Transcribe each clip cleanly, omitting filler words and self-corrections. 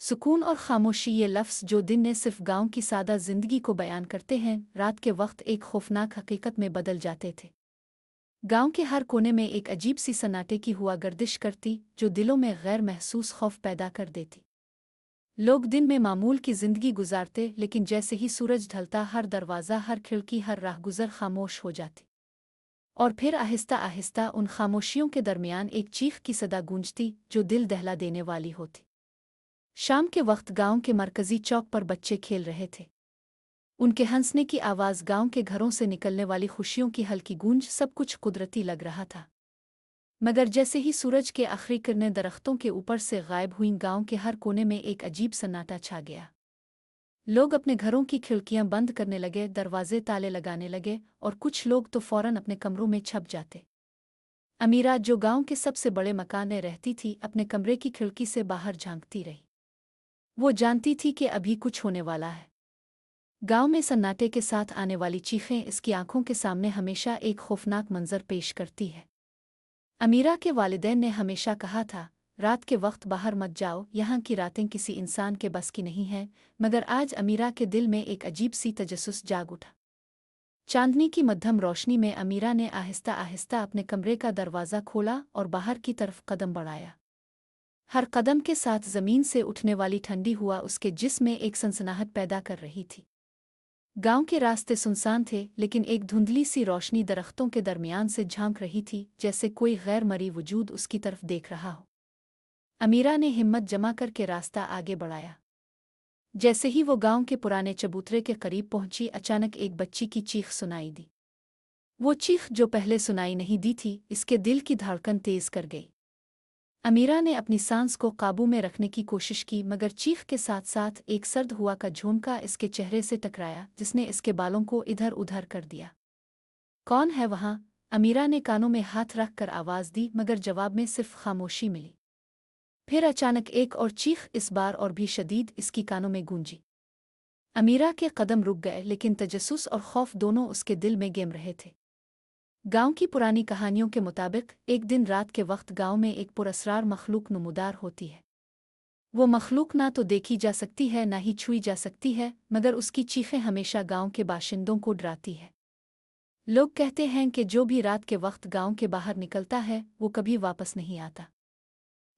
सुकून और खामोशी ये लफ्ज़ जो दिन ने सिर्फ गांव की सादा जिंदगी को बयान करते हैं, रात के वक्त एक खौफनाक हकीकत में बदल जाते थे। गांव के हर कोने में एक अजीब सी सन्नाटे की हुआ गर्दिश करती, जो दिलों में गैर महसूस खौफ पैदा कर देती। लोग दिन में मामूल की जिंदगी गुजारते, लेकिन जैसे ही सूरज ढलता, हर दरवाज़ा, हर खिड़की, हर राहगुजर खामोश हो जाती। और फिर आहिस्ता आहिस्ता उन खामोशियों के दरमियान एक चीख की सदा गूंजती, जो दिल दहला देने वाली होती। शाम के वक्त गांव के मरकजी चौक पर बच्चे खेल रहे थे। उनके हंसने की आवाज़, गांव के घरों से निकलने वाली खुशियों की हल्की गूंज, सब कुछ कुदरती लग रहा था। मगर जैसे ही सूरज के आखिरी किरणें दरख्तों के ऊपर से गायब हुईं, गांव के हर कोने में एक अजीब सन्नाटा छा गया। लोग अपने घरों की खिड़कियां बंद करने लगे, दरवाजे ताले लगाने लगे, और कुछ लोग तो फौरन अपने कमरों में छप जाते। अमीरा, जो गांव के सबसे बड़े मकान में रहती थी, अपने कमरे की खिड़की से बाहर झांकती रही। वो जानती थी कि अभी कुछ होने वाला है। गांव में सन्नाटे के साथ आने वाली चीखें इसकी आंखों के सामने हमेशा एक खौफनाक मंजर पेश करती है। अमीरा के वालिदैन ने हमेशा कहा था, रात के वक्त बाहर मत जाओ, यहाँ की रातें किसी इंसान के बस की नहीं है। मगर आज अमीरा के दिल में एक अजीब सी तजस्सुस जाग उठा। चांदनी की मध्यम रोशनी में अमीरा ने आहिस्ता आहिस्ता अपने कमरे का दरवाज़ा खोला और बाहर की तरफ कदम बढ़ाया। हर कदम के साथ ज़मीन से उठने वाली ठंडी हुआ उसके जिस्म में एक सनसनाहट पैदा कर रही थी। गांव के रास्ते सुनसान थे, लेकिन एक धुंधली सी रोशनी दरख्तों के दरमियान से झांक रही थी, जैसे कोई गैर मरी वजूद उसकी तरफ देख रहा हो। अमीरा ने हिम्मत जमा करके रास्ता आगे बढ़ाया। जैसे ही वो गांव के पुराने चबूतरे के करीब पहुंची, अचानक एक बच्ची की चीख सुनाई दी। वो चीख जो पहले सुनाई नहीं दी थी, इसके दिल की धड़कन तेज कर गई। अमीरा ने अपनी सांस को काबू में रखने की कोशिश की, मगर चीख के साथ साथ एक सर्द हुआ का झोंका इसके चेहरे से टकराया, जिसने इसके बालों को इधर उधर कर दिया। कौन है वहां? अमीरा ने कानों में हाथ रख कर आवाज दी, मगर जवाब में सिर्फ खामोशी मिली। फिर अचानक एक और चीख, इस बार और भी शदीद, इसकी कानों में गूंजी। अमीरा के कदम रुक गए, लेकिन तजस्सुस और खौफ दोनों उसके दिल में गेम रहे थे। गांव की पुरानी कहानियों के मुताबिक एक दिन रात के वक्त गांव में एक पुरअसरार मखलूक नुमुदार होती है। वो मखलूक ना तो देखी जा सकती है, ना ही छुई जा सकती है, मगर उसकी चीखें हमेशा गांव के बाशिंदों को डराती है। लोग कहते हैं कि जो भी रात के वक्त गांव के बाहर निकलता है, वो कभी वापस नहीं आता।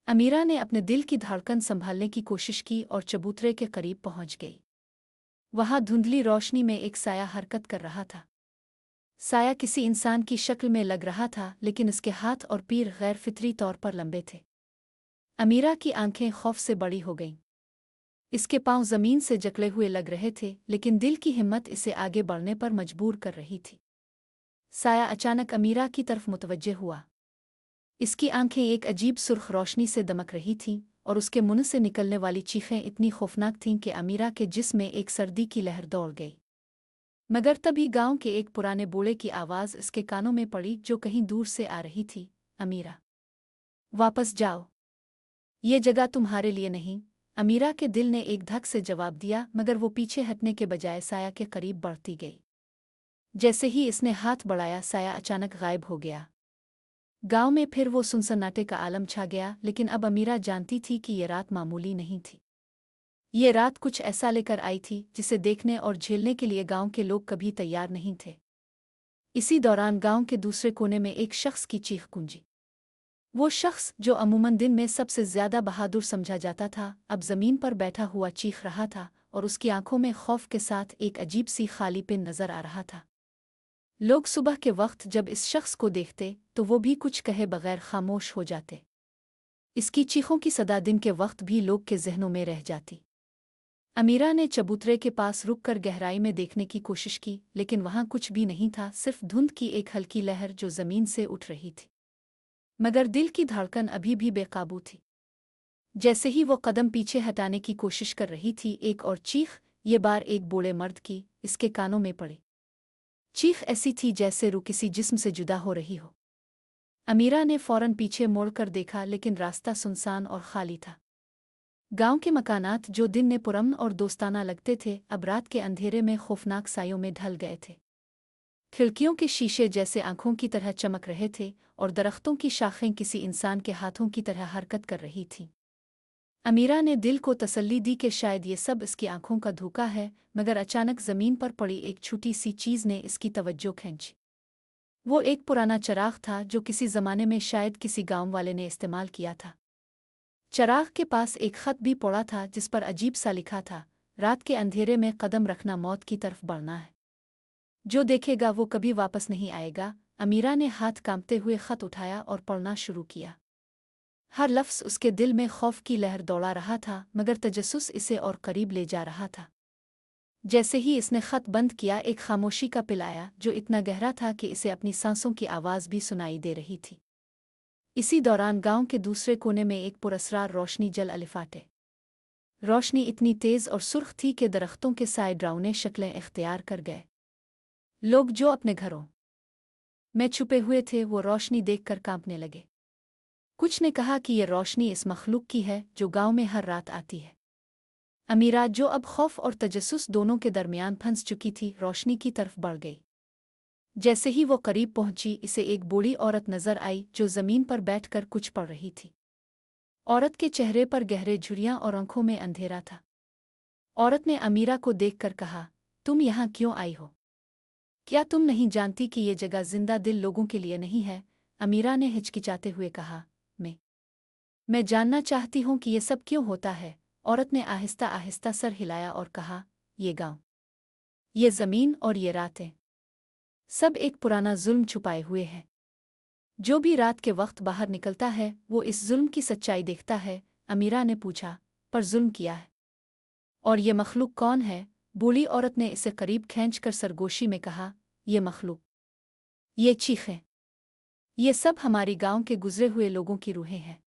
अमीरा ने अपने दिल की धड़कन संभालने की कोशिश की और चबूतरे के करीब पहुंच गई। वहां धुंधली रोशनी में एक साया हरकत कर रहा था। साया किसी इंसान की शक्ल में लग रहा था, लेकिन इसके हाथ और पैर गैर फितरी तौर पर लंबे थे। अमीरा की आंखें खौफ से बड़ी हो गईं। इसके पांव जमीन से जकड़े हुए लग रहे थे, लेकिन दिल की हिम्मत इसे आगे बढ़ने पर मजबूर कर रही थी। साया अचानक अमीरा की तरफ मुतवज्जे हुआ। इसकी आंखें एक अजीब सुर्ख रोशनी से दमक रही थीं, और उसके मुंह से निकलने वाली चीखें इतनी खौफनाक थीं कि अमीरा के जिस्म में एक सर्दी की लहर दौड़ गई। मगर तभी गांव के एक पुराने बूढ़े की आवाज़ इसके कानों में पड़ी, जो कहीं दूर से आ रही थी। अमीरा, वापस जाओ, ये जगह तुम्हारे लिए नहीं। अमीरा के दिल ने एक धक से जवाब दिया, मगर वो पीछे हटने के बजाय साया के करीब बढ़ती गई। जैसे ही इसने हाथ बढ़ाया, साया अचानक गायब हो गया। गांव में फिर वो सुनसन्नाटे का आलम छा गया, लेकिन अब अमीरा जानती थी कि ये रात मामूली नहीं थी। ये रात कुछ ऐसा लेकर आई थी, जिसे देखने और झेलने के लिए गांव के लोग कभी तैयार नहीं थे। इसी दौरान गांव के दूसरे कोने में एक शख्स की चीख गूंजी। वो शख्स जो अमूमन दिन में सबसे ज्यादा बहादुर समझा जाता था, अब जमीन पर बैठा हुआ चीख रहा था, और उसकी आंखों में खौफ के साथ एक अजीब सी खालीपन नजर आ रहा था। लोग सुबह के वक्त जब इस शख्स को देखते, तो वो भी कुछ कहे बगैर खामोश हो जाते। इसकी चीखों की सदा दिन के वक्त भी लोग के जहनों में रह जाती। अमीरा ने चबूतरे के पास रुककर गहराई में देखने की कोशिश की, लेकिन वहां कुछ भी नहीं था, सिर्फ धुंध की एक हल्की लहर जो जमीन से उठ रही थी। मगर दिल की धड़कन अभी भी बेकाबू थी। जैसे ही वो कदम पीछे हटाने की कोशिश कर रही थी, एक और चीख, ये बार एक बूढ़े मर्द की, इसके कानों में पड़ी। चीख ऐसी थी जैसे रूह किसी जिस्म से जुदा हो रही हो। अमीरा ने फौरन पीछे मोड़कर देखा, लेकिन रास्ता सुनसान और खाली था। गांव के मकानात जो दिन में पुरअमन और दोस्ताना लगते थे, अब रात के अंधेरे में खौफनाक सायों में ढल गए थे। खिड़कियों के शीशे जैसे आंखों की तरह चमक रहे थे, और दरख्तों की शाखें किसी इंसान के हाथों की तरह हरकत कर रही थीं। अमीरा ने दिल को तसल्ली दी कि शायद ये सब इसकी आंखों का धोखा है, मगर अचानक जमीन पर पड़ी एक छोटी सी चीज ने इसकी तवज्जो खींची। वो एक पुराना चराग था जो किसी जमाने में शायद किसी गांव वाले ने इस्तेमाल किया था। चराग के पास एक खत भी पड़ा था जिस पर अजीब सा लिखा था, रात के अंधेरे में कदम रखना मौत की तरफ बढ़ना है, जो देखेगा वो कभी वापस नहीं आएगा। अमीरा ने हाथ कांपते हुए खत उठाया और पढ़ना शुरू किया। हर लफ्ज़ उसके दिल में खौफ की लहर दौड़ा रहा था, मगर तजस्सुस इसे और करीब ले जा रहा था। जैसे ही इसने खत बंद किया, एक खामोशी का पिल आया जो इतना गहरा था कि इसे अपनी सांसों की आवाज़ भी सुनाई दे रही थी। इसी दौरान गांव के दूसरे कोने में एक पुरस्रार रोशनी जल अलिफाटे। रोशनी इतनी तेज़ और सुर्ख थी कि दरख्तों के साए डरावने शक्लें इख्तियार कर गए। लोग जो अपने घरों में छुपे हुए थे वो रोशनी देखकर कांपने लगे। कुछ ने कहा कि ये रोशनी इस मखलूक की है जो गांव में हर रात आती है। अमीरा, जो अब खौफ और तजस्सुस दोनों के दरमियान फंस चुकी थी, रोशनी की तरफ बढ़ गई। जैसे ही वो करीब पहुंची, इसे एक बूढ़ी औरत नजर आई जो जमीन पर बैठकर कुछ पढ़ रही थी। औरत के चेहरे पर गहरे झुर्रियां और आंखों में अंधेरा था। औरत ने अमीरा को देखकर कहा, तुम यहाँ क्यों आई हो? क्या तुम नहीं जानती कि ये जगह जिंदा दिल लोगों के लिए नहीं है? अमीरा ने हिचकिचाते हुए कहा, मैं जानना चाहती हूँ कि ये सब क्यों होता है। औरत ने आहिस्ता आहिस्ता सर हिलाया और कहा, ये गांव, ये जमीन और ये रातें, सब एक पुराना जुल्म छुपाए हुए हैं। जो भी रात के वक्त बाहर निकलता है वो इस जुल्म की सच्चाई देखता है। अमीरा ने पूछा, पर जुल्म किया है? और ये मखलूक कौन है? बूढ़ी औरत ने इसे करीब खींचकर सरगोशी में कहा, ये मखलूक, ये चीखें, ये सब हमारी गांव के गुजरे हुए लोगों की रूहें हैं।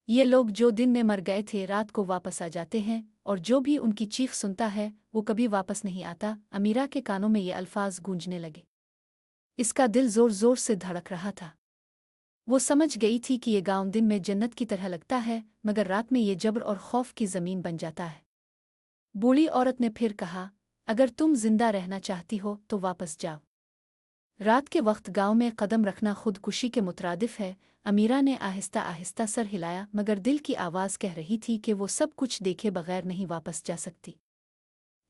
ये लोग जो दिन में मर गए थे रात को वापस आ जाते हैं, और जो भी उनकी चीख सुनता है वो कभी वापस नहीं आता। अमीरा के कानों में ये अल्फाज गूंजने लगे। इसका दिल जोर जोर से धड़क रहा था। वो समझ गई थी कि ये गांव दिन में जन्नत की तरह लगता है, मगर रात में ये जबर और खौफ की जमीन बन जाता है। बूढ़ी औरत ने फिर कहा, अगर तुम जिंदा रहना चाहती हो तो वापस जाओ। रात के वक्त गांव में कदम रखना खुदकुशी के मुतरादिफ है। अमीरा ने आहिस्ता आहिस्ता सर हिलाया, मगर दिल की आवाज़ कह रही थी कि वो सब कुछ देखे बगैर नहीं वापस जा सकती।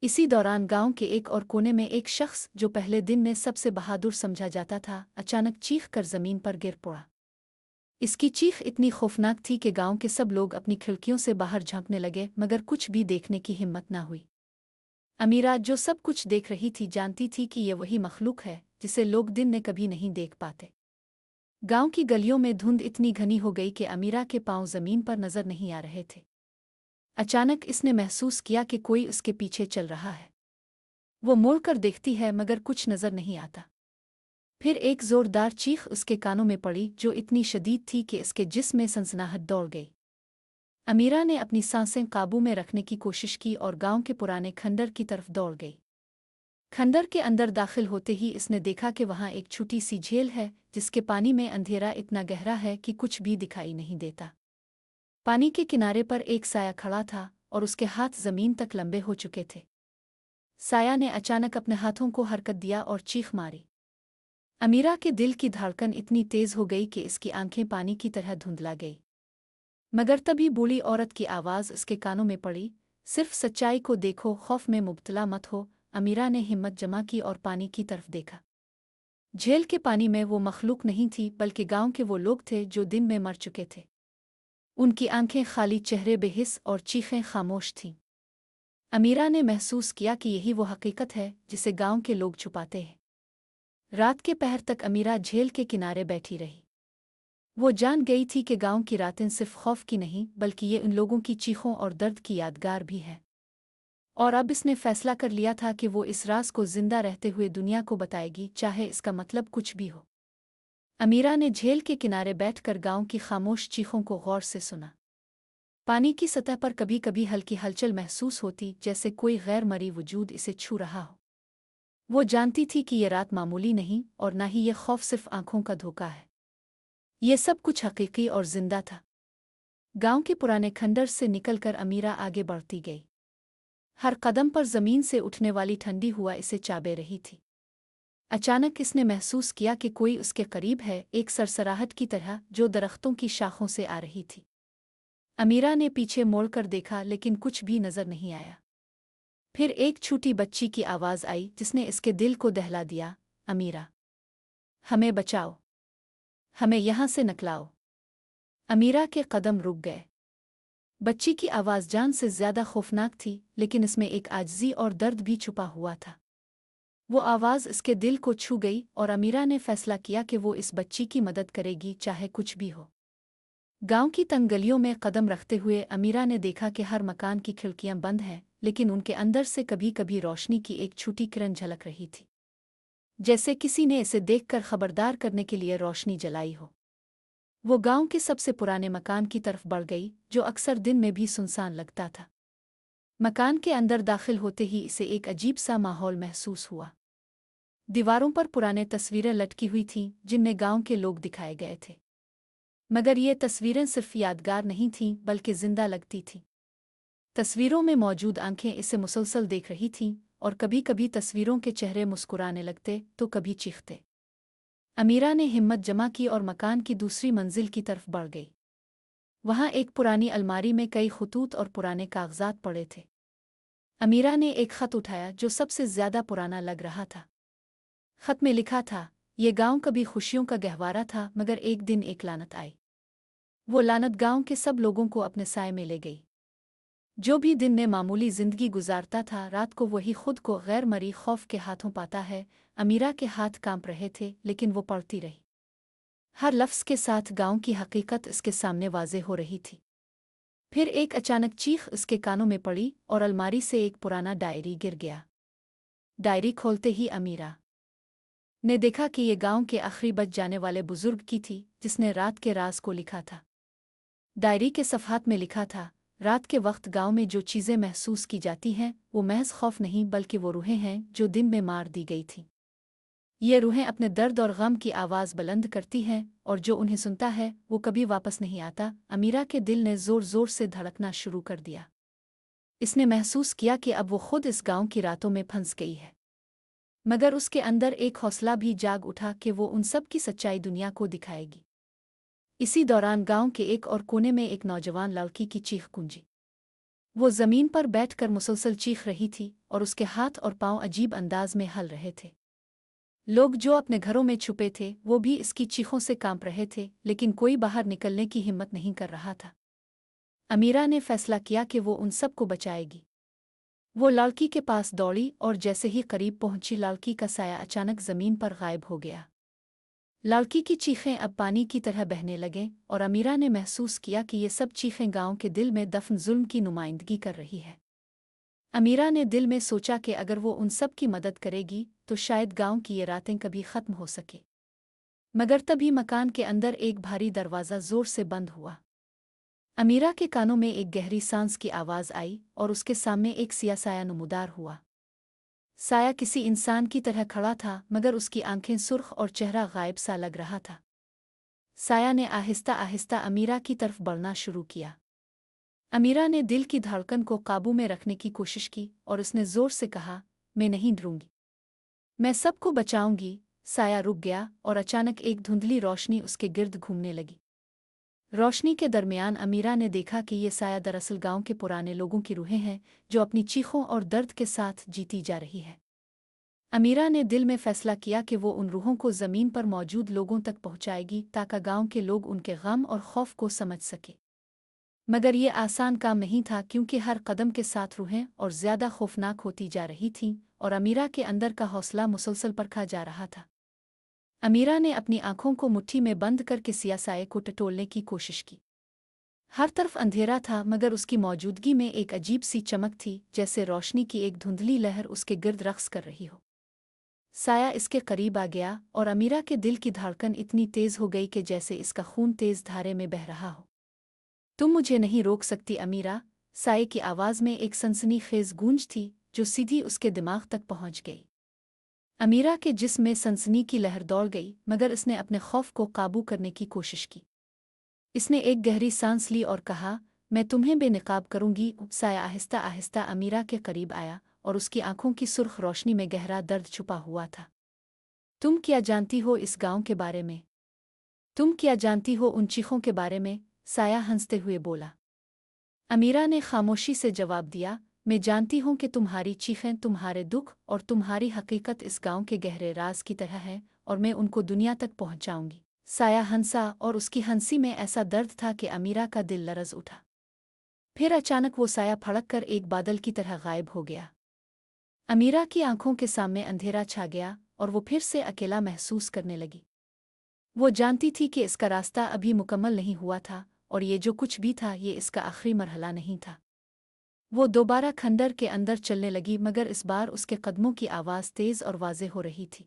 इसी दौरान गांव के एक और कोने में एक शख्स जो पहले दिन में सबसे बहादुर समझा जाता था, अचानक चीख कर जमीन पर गिर पड़ा। इसकी चीख इतनी खौफनाक थी कि गांव के सब लोग अपनी खिड़कियों से बाहर झांकने लगे, मगर कुछ भी देखने की हिम्मत न हुई। अमीरा, जो सब कुछ देख रही थी, जानती थी कि ये वही मखलूक है जिसे लोग दिन में कभी नहीं देख पाते। गांव की गलियों में धुंध इतनी घनी हो गई कि अमीरा के पांव जमीन पर नजर नहीं आ रहे थे। अचानक इसने महसूस किया कि कोई उसके पीछे चल रहा है। वो मुड़कर देखती है, मगर कुछ नजर नहीं आता। फिर एक जोरदार चीख उसके कानों में पड़ी जो इतनी शदीद थी कि इसके जिस्म में सनसनाहट दौड़ गई। अमीरा ने अपनी सांसें काबू में रखने की कोशिश की और गांव के पुराने खंडर की तरफ दौड़ गई। खंडर के अंदर दाखिल होते ही इसने देखा कि वहां एक छोटी सी झील है जिसके पानी में अंधेरा इतना गहरा है कि कुछ भी दिखाई नहीं देता। पानी के किनारे पर एक साया खड़ा था और उसके हाथ जमीन तक लंबे हो चुके थे। साया ने अचानक अपने हाथों को हरकत दिया और चीख मारी। अमीरा के दिल की धड़कन इतनी तेज हो गई कि इसकी आंखें पानी की तरह धुंधला गई। मगर तभी बूढ़ी औरत की आवाज़ उसके कानों में पड़ी, सिर्फ सच्चाई को देखो, खौफ में मुब्तला मत हो। अमीरा ने हिम्मत जमा की और पानी की तरफ देखा। झील के पानी में वो मखलूक नहीं थी, बल्कि गांव के वो लोग थे जो दिन में मर चुके थे। उनकी आंखें खाली, चेहरे बेहिस और चीखें खामोश थीं। अमीरा ने महसूस किया कि यही वो हकीकत है जिसे गांव के लोग छुपाते हैं। रात के पहर तक अमीरा झील के किनारे बैठी रही। वो जान गई थी कि गांव की रातें सिर्फ खौफ की नहीं, बल्कि ये उन लोगों की चीखों और दर्द की यादगार भी है। और अब इसने फैसला कर लिया था कि वो इस राज को जिंदा रहते हुए दुनिया को बताएगी, चाहे इसका मतलब कुछ भी हो। अमीरा ने झील के किनारे बैठकर गांव की खामोश चीखों को गौर से सुना। पानी की सतह पर कभी कभी हल्की हलचल महसूस होती, जैसे कोई गैर मरी वजूद इसे छू रहा हो। वो जानती थी कि ये रात मामूली नहीं, और न ही ये खौफ सिर्फ आंखों का धोखा है। ये सब कुछ हकीकी और जिंदा था। गांव के पुराने खंडर से निकलकर अमीरा आगे बढ़ती गई। हर कदम पर जमीन से उठने वाली ठंडी हवा इसे चाबे रही थी। अचानक इसने महसूस किया कि कोई उसके करीब है, एक सरसराहट की तरह जो दरख्तों की शाखों से आ रही थी। अमीरा ने पीछे मोड़कर देखा लेकिन कुछ भी नजर नहीं आया। फिर एक छोटी बच्ची की आवाज आई जिसने इसके दिल को दहला दिया, अमीरा, हमें बचाओ, हमें यहाँ से निकलाओ। अमीरा के कदम रुक गए। बच्ची की आवाज जान से ज्यादा खौफनाक थी, लेकिन इसमें एक आजिज़ी और दर्द भी छुपा हुआ था। वो आवाज इसके दिल को छू गई और अमीरा ने फैसला किया कि वो इस बच्ची की मदद करेगी, चाहे कुछ भी हो। गांव की तंग गलियों में कदम रखते हुए अमीरा ने देखा कि हर मकान की खिड़कियां बंद हैं, लेकिन उनके अंदर से कभी कभी रोशनी की एक छोटी किरण झलक रही थी, जैसे किसी ने इसे देखकर खबरदार करने के लिए रोशनी जलाई हो। वो गांव के सबसे पुराने मकान की तरफ बढ़ गई, जो अक्सर दिन में भी सुनसान लगता था। मकान के अंदर दाखिल होते ही इसे एक अजीब सा माहौल महसूस हुआ। दीवारों पर पुराने तस्वीरें लटकी हुई थीं, जिनमें गांव के लोग दिखाए गए थे। मगर ये तस्वीरें सिर्फ यादगार नहीं थीं, बल्कि जिंदा लगती थीं। तस्वीरों में मौजूद आंखें इसे मुसलसल देख रही थीं, और कभी कभी तस्वीरों के चेहरे मुस्कुराने लगते तो कभी चीखते। अमीरा ने हिम्मत जमा की और मकान की दूसरी मंजिल की तरफ बढ़ गई। वहां एक पुरानी अलमारी में कई खतूत और पुराने कागजात पड़े थे। अमीरा ने एक खत उठाया जो सबसे ज्यादा पुराना लग रहा था। खत में लिखा था, ये गांव कभी खुशियों का गहवारा था, मगर एक दिन एक लानत आई। वो लानत गांव के सब लोगों को अपने साए में ले गई। जो भी दिन में मामूली जिंदगी गुजारता था, रात को वही खुद को गैर मरी खौफ के हाथों पाता है। अमीरा के हाथ कांप रहे थे, लेकिन वो पढ़ती रही। हर लफ्ज़ के साथ गांव की हकीकत इसके सामने वाज़े हो रही थी। फिर एक अचानक चीख इसके कानों में पड़ी और अलमारी से एक पुराना डायरी गिर गया। डायरी खोलते ही अमीरा ने देखा कि ये गांव के आखिरी बच जाने वाले बुजुर्ग की थी, जिसने रात के राज को लिखा था। डायरी के सफ़हात में लिखा था, रात के वक्त गांव में जो चीज़ें महसूस की जाती हैं, वो महज खौफ नहीं, बल्कि वो रूहें हैं जो दिन में मार दी गई थीं। ये रूहें अपने दर्द और गम की आवाज़ बुलंद करती हैं, और जो उन्हें सुनता है वो कभी वापस नहीं आता। अमीरा के दिल ने ज़ोर ज़ोर से धड़कना शुरू कर दिया। इसने महसूस किया कि अब वो खुद इस गांव की रातों में फंस गई है। मगर उसके अंदर एक हौसला भी जाग उठा कि वो उन सब की सच्चाई दुनिया को दिखाएगी। इसी दौरान गांव के एक और कोने में एक नौजवान लड़की की चीख गूंजी। वो ज़मीन पर बैठकर मुसलसल चीख रही थी, और उसके हाथ और पांव अजीब अंदाज में हल रहे थे। लोग जो अपने घरों में छुपे थे वो भी इसकी चीखों से कांप रहे थे, लेकिन कोई बाहर निकलने की हिम्मत नहीं कर रहा था। अमीरा ने फैसला किया कि वो उन सबको बचाएगी। वो लड़की के पास दौड़ी और जैसे ही करीब पहुंची, लड़की का साया अचानक जमीन पर गायब हो गया। लड़की की चीखें अब पानी की तरह बहने लगें, और अमीरा ने महसूस किया कि ये सब चीखें गांव के दिल में दफन जुल्म की नुमाइंदगी कर रही है। अमीरा ने दिल में सोचा कि अगर वो उन सब की मदद करेगी तो शायद गांव की ये रातें कभी खत्म हो सके। मगर तभी मकान के अंदर एक भारी दरवाज़ा जोर से बंद हुआ। अमीरा के कानों में एक गहरी सांस की आवाज़ आई, और उसके सामने एक सिया साया नमूदार हुआ। साया किसी इंसान की तरह खड़ा था, मगर उसकी आंखें सुर्ख और चेहरा गायब सा लग रहा था। साया ने आहिस्ता आहिस्ता अमीरा की तरफ बढ़ना शुरू किया। अमीरा ने दिल की धड़कन को काबू में रखने की कोशिश की, और उसने जोर से कहा, मैं नहीं डरूंगी, मैं सबको बचाऊंगी। साया रुक गया, और अचानक एक धुंधली रोशनी उसके गिर्द घूमने लगी। रोशनी के दरमियान अमीरा ने देखा कि ये साया दरअसल गांव के पुराने लोगों की रूहें हैं, जो अपनी चीखों और दर्द के साथ जीती जा रही है। अमीरा ने दिल में फैसला किया कि वो उन रूहों को ज़मीन पर मौजूद लोगों तक पहुंचाएगी, ताकि गांव के लोग उनके गम और खौफ को समझ सके। मगर ये आसान काम नहीं था, क्योंकि हर कदम के साथ रूहें और ज़्यादा खौफनाक होती जा रही थीं, और अमीरा के अंदर का हौसला मुसलसल परखा जा रहा था। अमीरा ने अपनी आंखों को मुट्ठी में बंद करके सियासाए को टटोलने की कोशिश की। हर तरफ अंधेरा था, मगर उसकी मौजूदगी में एक अजीब सी चमक थी, जैसे रोशनी की एक धुंधली लहर उसके गिर्द रक्स कर रही हो। साया इसके करीब आ गया, और अमीरा के दिल की धड़कन इतनी तेज हो गई कि जैसे इसका खून तेज धारे में बह रहा हो। तुम मुझे नहीं रोक सकती अमीरा, साये की आवाज़ में एक सनसनीखेज गूंज थी जो सीधी उसके दिमाग तक पहुंच गई। अमीरा के जिस्म में सनसनी की लहर दौड़ गई, मगर इसने अपने खौफ को काबू करने की कोशिश की। इसने एक गहरी सांस ली और कहा, मैं तुम्हें बेनकाब करूंगी। साया आहिस्ता आहिस्ता अमीरा के करीब आया, और उसकी आंखों की सुर्ख रोशनी में गहरा दर्द छुपा हुआ था। तुम क्या जानती हो इस गांव के बारे में? तुम क्या जानती हो उन चीखों के बारे में? साया हंसते हुए बोला। अमीरा ने खामोशी से जवाब दिया, मैं जानती हूँ कि तुम्हारी चीखें, तुम्हारे दुख और तुम्हारी हकीकत इस गांव के गहरे राज की तरह है और मैं उनको दुनिया तक पहुंचाऊंगी। साया हंसा और उसकी हंसी में ऐसा दर्द था कि अमीरा का दिल लरज उठा। फिर अचानक वो साया फड़क कर एक बादल की तरह गायब हो गया। अमीरा की आंखों के सामने अंधेरा छा गया और वो फिर से अकेला महसूस करने लगी। वो जानती थी कि इसका रास्ता अभी मुकम्मल नहीं हुआ था और ये जो कुछ भी था ये इसका आखिरी मरहला नहीं था। वो दोबारा खंडर के अंदर चलने लगी, मगर इस बार उसके कदमों की आवाज़ तेज़ और वाज़ेह हो रही थी।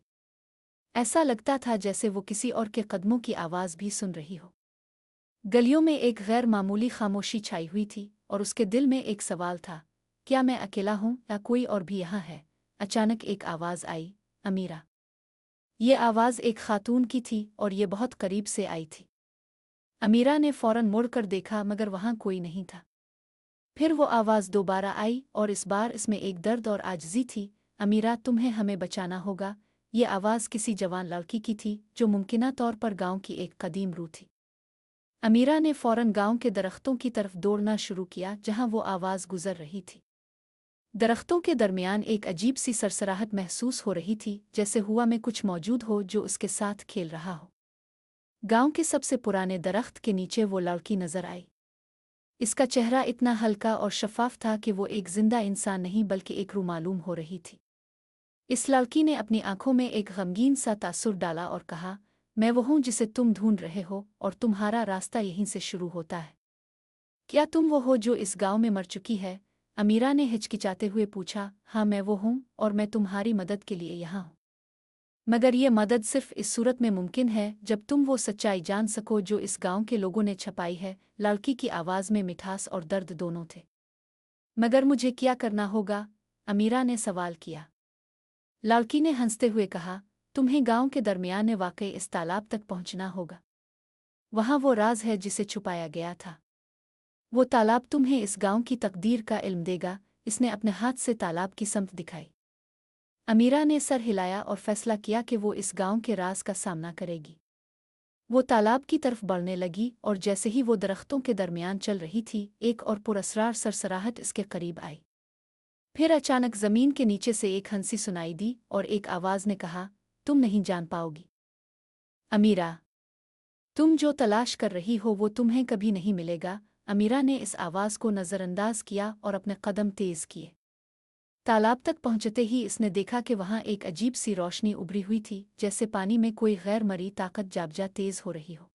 ऐसा लगता था जैसे वो किसी और के कदमों की आवाज़ भी सुन रही हो। गलियों में एक गैर मामूली खामोशी छाई हुई थी और उसके दिल में एक सवाल था, क्या मैं अकेला हूँ या कोई और भी यहाँ है? अचानक एक आवाज़ आई, अमीरा। ये आवाज़ एक खातून की थी और ये बहुत करीब से आई थी। अमीरा ने फ़ौरन मुड़कर देखा, मगर वहाँ कोई नहीं था। फिर वो आवाज़ दोबारा आई और इस बार इसमें एक दर्द और आजिज़ी थी, अमीरा, तुम्हें हमें बचाना होगा। ये आवाज़ किसी जवान लड़की की थी जो मुमकिना तौर पर गांव की एक कदीम रूह थी। अमीरा ने फ़ौरन गांव के दरख्तों की तरफ दौड़ना शुरू किया जहां वो आवाज़ गुजर रही थी। दरख्तों के दरमियान एक अजीब सी सरसराहट महसूस हो रही थी, जैसे हुआ में कुछ मौजूद हो जो उसके साथ खेल रहा हो। गांव के सबसे पुराने दरख्त के नीचे वो लड़की नजर आई। इसका चेहरा इतना हल्का और शफाफ था कि वो एक जिंदा इंसान नहीं बल्कि एक रूह मालूम हो रही थी। इस लड़की ने अपनी आंखों में एक गमगीन सा तासुर डाला और कहा, मैं वो हूँ जिसे तुम ढूंढ रहे हो और तुम्हारा रास्ता यहीं से शुरू होता है। क्या तुम वो हो जो इस गांव में मर चुकी है? अमीरा ने हिचकिचाते हुए पूछा। हाँ, मैं वो हूँ और मैं तुम्हारी मदद के लिए यहाँ हूँ। मगर ये मदद सिर्फ इस सूरत में मुमकिन है जब तुम वो सच्चाई जान सको जो इस गांव के लोगों ने छपाई है। लड़की की आवाज़ में मिठास और दर्द दोनों थे। मगर मुझे क्या करना होगा? अमीरा ने सवाल किया। लड़की ने हंसते हुए कहा, तुम्हें गांव के दरमियान वाकई इस तालाब तक पहुंचना होगा। वहाँ वो राज है जिसे छुपाया गया था। वो तालाब तुम्हें इस गांव की तकदीर का इल्म देगा। इसने अपने हाथ से तालाब की समत दिखाई। अमीरा ने सर हिलाया और फैसला किया कि वो इस गांव के राज का सामना करेगी। वो तालाब की तरफ बढ़ने लगी और जैसे ही वो दरख्तों के दरमियान चल रही थी, एक और पुरअसरार सरसराहट इसके करीब आई। फिर अचानक ज़मीन के नीचे से एक हंसी सुनाई दी और एक आवाज़ ने कहा, तुम नहीं जान पाओगी अमीरा। तुम जो तलाश कर रही हो वो तुम्हें कभी नहीं मिलेगा। अमीरा ने इस आवाज़ को नज़रअंदाज किया और अपने कदम तेज़ किए। तालाब तक पहुंचते ही इसने देखा कि वहाँ एक अजीब सी रोशनी उभरी हुई थी, जैसे पानी में कोई गैर मरी ताकत जाबजा तेज़ हो रही हो।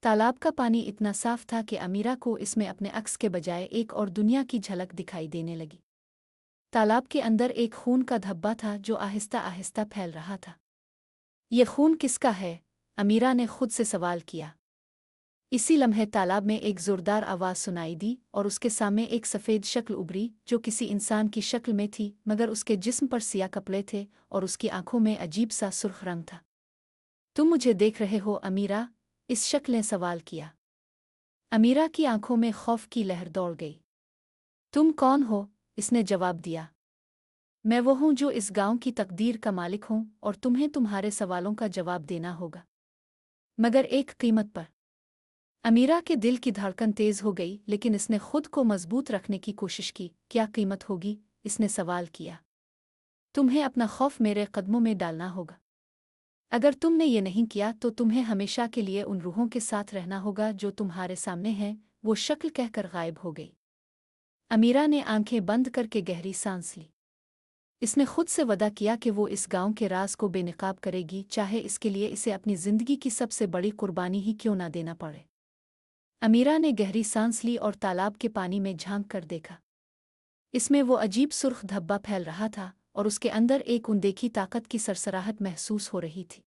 तालाब का पानी इतना साफ था कि अमीरा को इसमें अपने अक्स के बजाय एक और दुनिया की झलक दिखाई देने लगी। तालाब के अंदर एक खून का धब्बा था जो आहिस्ता आहिस्ता फैल रहा था। ये खून किसका है? अमीरा ने खुद से सवाल किया। इसी लम्हे तालाब में एक जोरदार आवाज़ सुनाई दी और उसके सामने एक सफ़ेद शक्ल उभरी जो किसी इंसान की शक्ल में थी, मगर उसके जिस्म पर सियाह कपड़े थे और उसकी आंखों में अजीब सा सुर्ख रंग था। तुम मुझे देख रहे हो अमीरा? इस शक्ल ने सवाल किया। अमीरा की आंखों में खौफ की लहर दौड़ गई। तुम कौन हो? इसने जवाब दिया। मैं वो हूँ जो इस गांव की तकदीर का मालिक हूँ और तुम्हें तुम्हारे सवालों का जवाब देना होगा, मगर एक कीमत पर। अमीरा के दिल की धड़कन तेज हो गई, लेकिन इसने खुद को मजबूत रखने की कोशिश की। क्या कीमत होगी? इसने सवाल किया। तुम्हें अपना खौफ मेरे कदमों में डालना होगा। अगर तुमने ये नहीं किया तो तुम्हें हमेशा के लिए उन रूहों के साथ रहना होगा जो तुम्हारे सामने हैं। वो शक्ल कहकर गायब हो गई। अमीरा ने आंखें बंद करके गहरी सांस ली। इसने खुद से वदा किया कि वो इस गांव के राज को बेनकाब करेगी, चाहे इसके लिए इसे अपनी जिंदगी की सबसे बड़ी कुर्बानी ही क्यों ना देना पड़े। अमीरा ने गहरी सांस ली और तालाब के पानी में झांक कर देखा। इसमें वो अजीब सुर्ख धब्बा फैल रहा था और उसके अंदर एक अनदेखी ताकत की सरसराहट महसूस हो रही थी।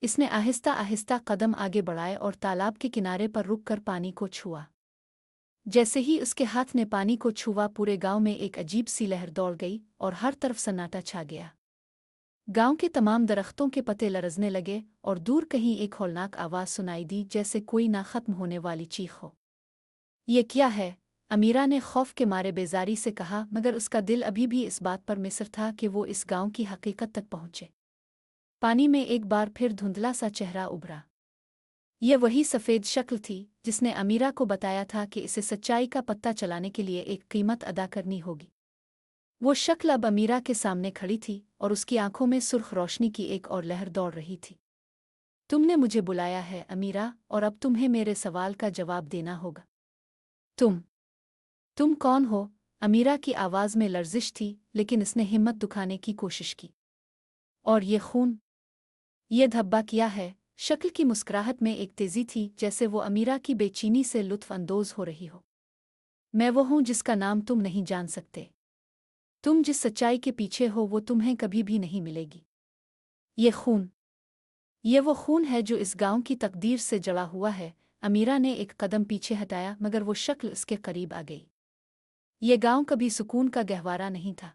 इसने आहिस्ता आहिस्ता कदम आगे बढ़ाए और तालाब के किनारे पर रुककर पानी को छुआ। जैसे ही उसके हाथ ने पानी को छुआ, पूरे गांव में एक अजीब सी लहर दौड़ गई और हर तरफ सन्नाटा छा गया। गांव के तमाम दरख्तों के पत्ते लरजने लगे और दूर कहीं एक हौलनाक आवाज़ सुनाई दी, जैसे कोई ना खत्म होने वाली चीख हो। ये क्या है? अमीरा ने खौफ के मारे बेजारी से कहा, मगर उसका दिल अभी भी इस बात पर मिस्र था कि वो इस गांव की हकीकत तक पहुंचे। पानी में एक बार फिर धुंधला सा चेहरा उभरा। ये वही सफ़ेद शक्ल थी जिसने अमीरा को बताया था कि इसे सच्चाई का पत्ता चलाने के लिए एक कीमत अदा करनी होगी। वो शक्ल अब अमीरा के सामने खड़ी थी और उसकी आंखों में सुर्ख रोशनी की एक और लहर दौड़ रही थी। तुमने मुझे बुलाया है अमीरा, और अब तुम्हें मेरे सवाल का जवाब देना होगा। तुम तुम कौन हो? अमीरा की आवाज़ में लर्जिश थी, लेकिन इसने हिम्मत दुखाने की कोशिश की। और ये खून, ये धब्बा क्या है? शक्ल की मुस्कुराहट में एक तेजी थी, जैसे वो अमीरा की बेचैनी से लुत्फ अंदोज हो रही हो। मैं वो हूँ जिसका नाम तुम नहीं जान सकते। तुम जिस सच्चाई के पीछे हो वो तुम्हें कभी भी नहीं मिलेगी। ये खून, ये वो खून है जो इस गांव की तकदीर से जड़ा हुआ है। अमीरा ने एक कदम पीछे हटाया, मगर वो शक्ल उसके करीब आ गई। ये गांव कभी सुकून का गहवारा नहीं था।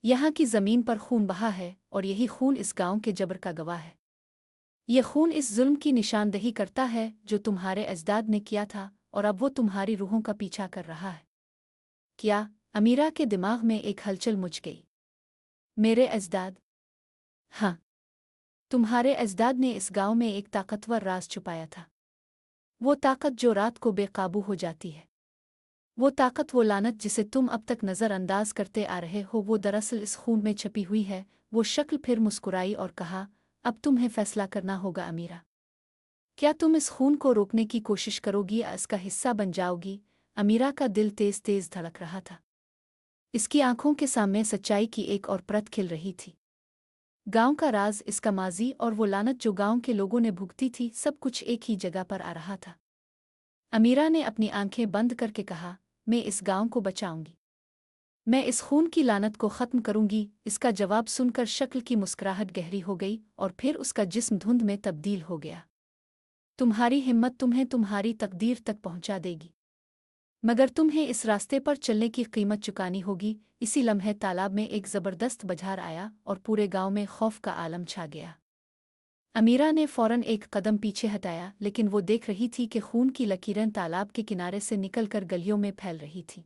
यहाँ की जमीन पर खून बहा है, और यही खून इस गांव के जबर का गवाह है। ये खून इस जुल्म की निशानदही करता है जो तुम्हारे अजदाद ने किया था, और अब वो तुम्हारी रूहों का पीछा कर रहा है। क्या? अमीरा के दिमाग में एक हलचल मच गई। मेरे अजदाद? हाँ, तुम्हारे अजदाद ने इस गांव में एक ताकतवर राज छुपाया था। वो ताकत जो रात को बेकाबू हो जाती है। वो ताकत, वो लानत जिसे तुम अब तक नज़रअंदाज करते आ रहे हो, वो दरअसल इस खून में छपी हुई है। वो शक्ल फिर मुस्कुराई और कहा, अब तुम्हें फैसला करना होगा अमीरा। क्या तुम इस खून को रोकने की कोशिश करोगी या इसका हिस्सा बन जाओगी? अमीरा का दिल तेज तेज धड़क रहा था। इसकी आंखों के सामने सच्चाई की एक और परत खिल रही थी। गांव का राज, इसका माजी, और वो लानत जो गांव के लोगों ने भुगती थी, सब कुछ एक ही जगह पर आ रहा था। अमीरा ने अपनी आंखें बंद करके कहा, मैं इस गांव को बचाऊंगी। मैं इस खून की लानत को ख़त्म करूंगी। इसका जवाब सुनकर शक्ल की मुस्कुराहट गहरी हो गई, और फिर उसका जिस्म धुंध में तब्दील हो गया। तुम्हारी हिम्मत तुम्हें तुम्हारी तकदीर तक पहुंचा देगी, मगर तुम्हें इस रास्ते पर चलने की कीमत चुकानी होगी। इसी लम्हे तालाब में एक ज़बरदस्त बझार आया और पूरे गांव में खौफ का आलम छा गया। अमीरा ने फौरन एक कदम पीछे हटाया, लेकिन वो देख रही थी कि खून की लकीरें तालाब के किनारे से निकलकर गलियों में फैल रही थीं।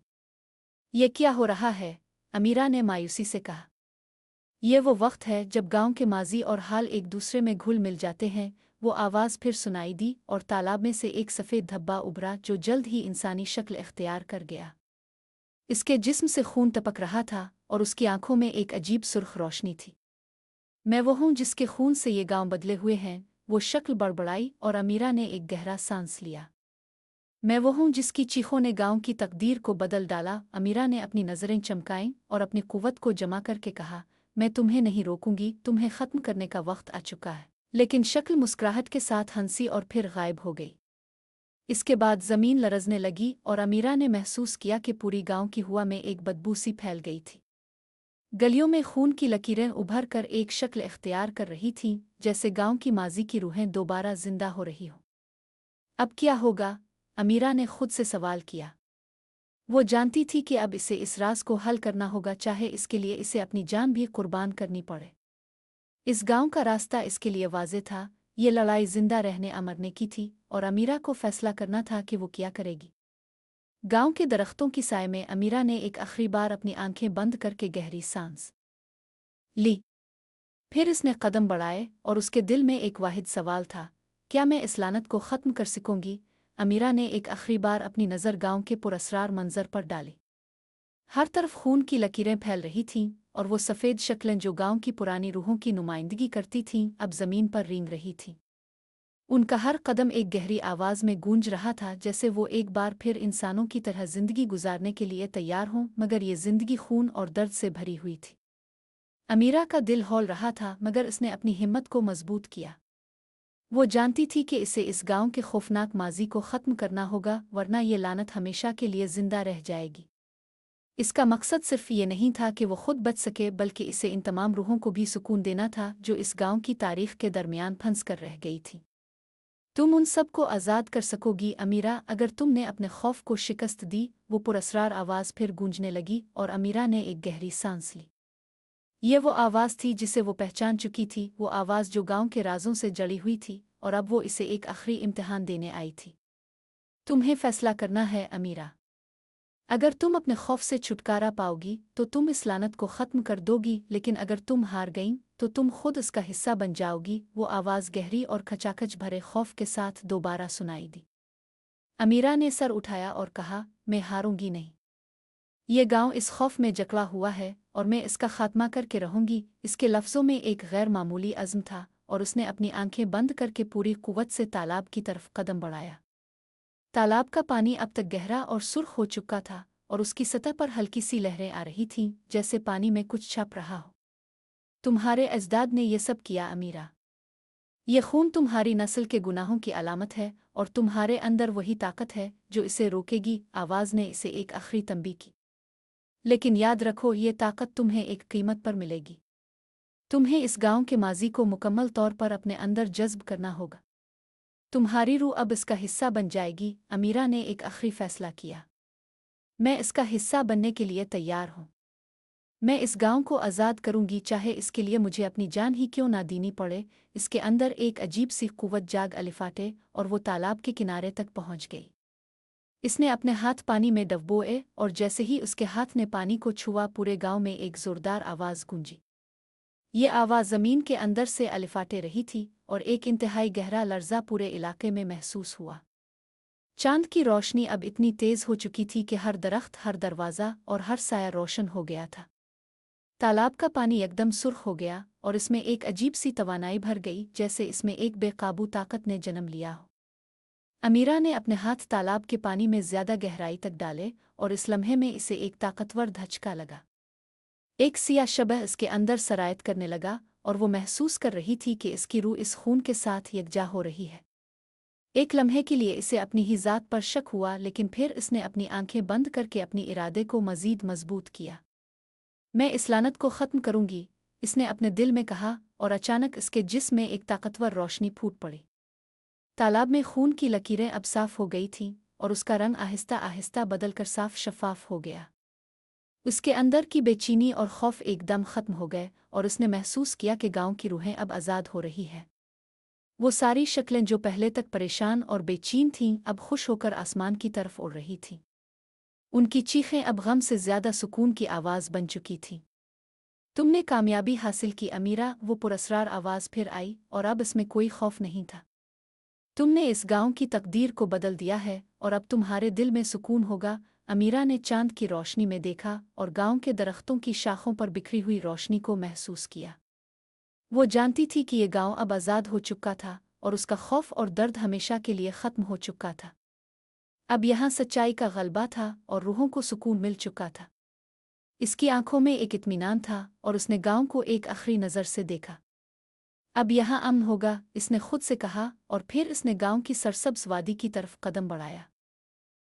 ये क्या हो रहा है? अमीरा ने मायूसी से कहा। ये वो वक्त है जब गांव के माजी और हाल एक दूसरे में घुल मिल जाते हैं। वो आवाज़ फिर सुनाई दी, और तालाब में से एक सफ़ेद धब्बा उभरा जो जल्द ही इंसानी शक्ल इख्तियार कर गया। इसके जिस्म से खून टपक रहा था, और उसकी आंखों में एक अजीब सुर्ख रोशनी थी। मैं वो हूँ जिसके खून से ये गांव बदले हुए हैं। वो शक्ल बड़बड़ाई, और अमीरा ने एक गहरा सांस लिया। मैं वो हूँ जिसकी चीखों ने गांव की तकदीर को बदल डाला। अमीरा ने अपनी नज़रें चमकाईं और अपनी कुव्वत को जमा करके कहा, मैं तुम्हें नहीं रोकूंगी। तुम्हें ख़त्म करने का वक्त आ चुका है। लेकिन शक्ल मुस्कुराहट के साथ हंसी और फिर गायब हो गई। इसके बाद ज़मीन लरज़ने लगी, और अमीरा ने महसूस किया कि पूरी गांव की हवा में एक बदबू सी फैल गई थी। गलियों में खून की लकीरें उभर कर एक शक्ल इख्तियार कर रही थीं, जैसे गांव की माजी की रूहें दोबारा जिंदा हो रही हों। अब क्या होगा? अमीरा ने खुद से सवाल किया। वो जानती थी कि अब इसे इस राज को हल करना होगा, चाहे इसके लिए इसे अपनी जान भी कुर्बान करनी पड़े। इस गांव का रास्ता इसके लिए वाज़ेह था। ये लड़ाई जिंदा रहने मरने की थी, और अमीरा को फैसला करना था कि वो क्या करेगी। गांव के दरख्तों की साय में अमीरा ने एक आखिरी बार अपनी आंखें बंद करके गहरी सांस ली। फिर इसने कदम बढ़ाए, और उसके दिल में एक वाहिद सवाल था, क्या मैं इस लानत को ख़त्म कर सकूंगी? अमीरा ने एक आखिरी बार अपनी नज़र गांव के पुरअसरार मंजर पर डाली। हर तरफ खून की लकीरें फैल रही थीं, और वो सफ़ेद शक्लें जो गांव की पुरानी रूहों की नुमाइंदगी करती थीं, अब ज़मीन पर रेंग रही थीं। उनका हर कदम एक गहरी आवाज़ में गूंज रहा था, जैसे वो एक बार फिर इंसानों की तरह ज़िंदगी गुजारने के लिए तैयार हों, मगर ये ज़िंदगी खून और दर्द से भरी हुई थी। अमीरा का दिल हौल रहा था, मगर उसने अपनी हिम्मत को मजबूत किया। वो जानती थी कि इसे इस गांव के खौफनाक माजी को ख़त्म करना होगा, वरना ये लानत हमेशा के लिए जिंदा रह जाएगी। इसका मकसद सिर्फ ये नहीं था कि वो खुद बच सके, बल्कि इसे इन तमाम रूहों को भी सुकून देना था जो इस गांव की तारीख के दरमियान फंस कर रह गई थी। तुम उन सब को आज़ाद कर सकोगी अमीरा, अगर तुमने अपने खौफ को शिकस्त दी। वो पुरअसरार आवाज़ फिर गूंजने लगी, और अमीरा ने एक गहरी सांस ली। ये वो आवाज़ थी जिसे वो पहचान चुकी थी, वो आवाज़ जो गांव के राजों से जड़ी हुई थी, और अब वो इसे एक आखिरी इम्तिहान देने आई थी। तुम्हें फैसला करना है अमीरा। अगर तुम अपने खौफ से छुटकारा पाओगी तो तुम इस लानत को ख़त्म कर दोगी, लेकिन अगर तुम हार गईं तो तुम खुद उसका हिस्सा बन जाओगी। वो आवाज़ गहरी और खचाखच भरे खौफ के साथ दोबारा सुनाई दी। अमीरा ने सर उठाया और कहा, मैं हारूंगी नहीं। ये गांव इस खौफ में जकड़ा हुआ है और मैं इसका खात्मा करके रहूंगी। इसके लफ्ज़ों में एक गैर मामूली अज़्म था और उसने अपनी आंखें बंद करके पूरी कुव्वत से तालाब की तरफ कदम बढ़ाया। तालाब का पानी अब तक गहरा और सुर्ख हो चुका था और उसकी सतह पर हल्की सी लहरें आ रही थीं, जैसे पानी में कुछ छप रहा हो। तुम्हारे अजदाद ने ये सब किया अमीरा। ये खून तुम्हारी नस्ल के गुनाहों की अलामत है और तुम्हारे अंदर वही ताकत है जो इसे रोकेगी। आवाज़ ने इसे एक आखिरी तंबीह की। लेकिन याद रखो, ये ताकत तुम्हें एक कीमत पर मिलेगी। तुम्हें इस गांव के माजी को मुकम्मल तौर पर अपने अंदर जज्ब करना होगा। तुम्हारी रूह अब इसका हिस्सा बन जाएगी। अमीरा ने एक आखिरी फैसला किया। मैं इसका हिस्सा बनने के लिए तैयार हूँ। मैं इस गांव को आज़ाद करूंगी, चाहे इसके लिए मुझे अपनी जान ही क्यों ना देनी पड़े। इसके अंदर एक अजीब सी कुव्वत जाग अलिफाटे और वो तालाब के किनारे तक पहुंच गई। इसने अपने हाथ पानी में डुबोए और जैसे ही उसके हाथ ने पानी को छुआ, पूरे गांव में एक जोरदार आवाज़ गूंजी। ये आवाज़ ज़मीन के अंदर से अलिफाटे रही थी और एक इंतहाई गहरा लर्ज़ा पूरे इलाके में महसूस हुआ। चांद की रोशनी अब इतनी तेज़ हो चुकी थी कि हर दरख्त, हर दरवाज़ा और हर साया रोशन हो गया था। तालाब का पानी एकदम सुर्ख हो गया और इसमें एक अजीब सी तवानाई भर गई, जैसे इसमें एक बेकाबू ताकत ने जन्म लिया हो। अमीरा ने अपने हाथ तालाब के पानी में ज्यादा गहराई तक डाले और इस लम्हे में इसे एक ताकतवर धचका लगा। एक सिया शबह इसके अंदर सरायत करने लगा और वो महसूस कर रही थी कि इसकी रूह इस खून के साथ यकजा हो रही है। एक लम्हे के लिए इसे अपनी ही ज़ात पर शक हुआ, लेकिन फिर इसने अपनी आंखें बंद करके अपनी इरादे को मज़ीद मजबूत किया। मैं इस लानत को ख़त्म करूंगी, इसने अपने दिल में कहा, और अचानक इसके जिस्म में एक ताकतवर रोशनी फूट पड़ी। तालाब में खून की लकीरें अब साफ हो गई थीं और उसका रंग आहिस्ता आहिस्ता बदलकर साफ शफाफ हो गया। उसके अंदर की बेचैनी और खौफ एकदम खत्म हो गए और उसने महसूस किया कि गांव की रूहें अब आज़ाद हो रही हैं। वो सारी शक्लें जो पहले तक परेशान और बेचैन थीं, अब खुश होकर आसमान की तरफ उड़ रही थीं। उनकी चीखें अब गम से ज्यादा सुकून की आवाज़ बन चुकी थीं। तुमने कामयाबी हासिल की अमीरा, वो पुरस्रार आवाज़ फिर आई और अब इसमें कोई खौफ नहीं था। तुमने इस गांव की तकदीर को बदल दिया है और अब तुम्हारे दिल में सुकून होगा। अमीरा ने चांद की रोशनी में देखा और गांव के दरख्तों की शाखों पर बिखरी हुई रोशनी को महसूस किया। वो जानती थी कि ये गांव अब आज़ाद हो चुका था और उसका खौफ और दर्द हमेशा के लिए ख़त्म हो चुका था। अब यहाँ सच्चाई का गलबा था और रूहों को सुकून मिल चुका था। इसकी आंखों में एक इत्मीनान था और उसने गांव को एक आखिरी नज़र से देखा। अब यहाँ अमन होगा, इसने खुद से कहा, और फिर इसने गांव की सरसब्ज़ वादी की तरफ कदम बढ़ाया।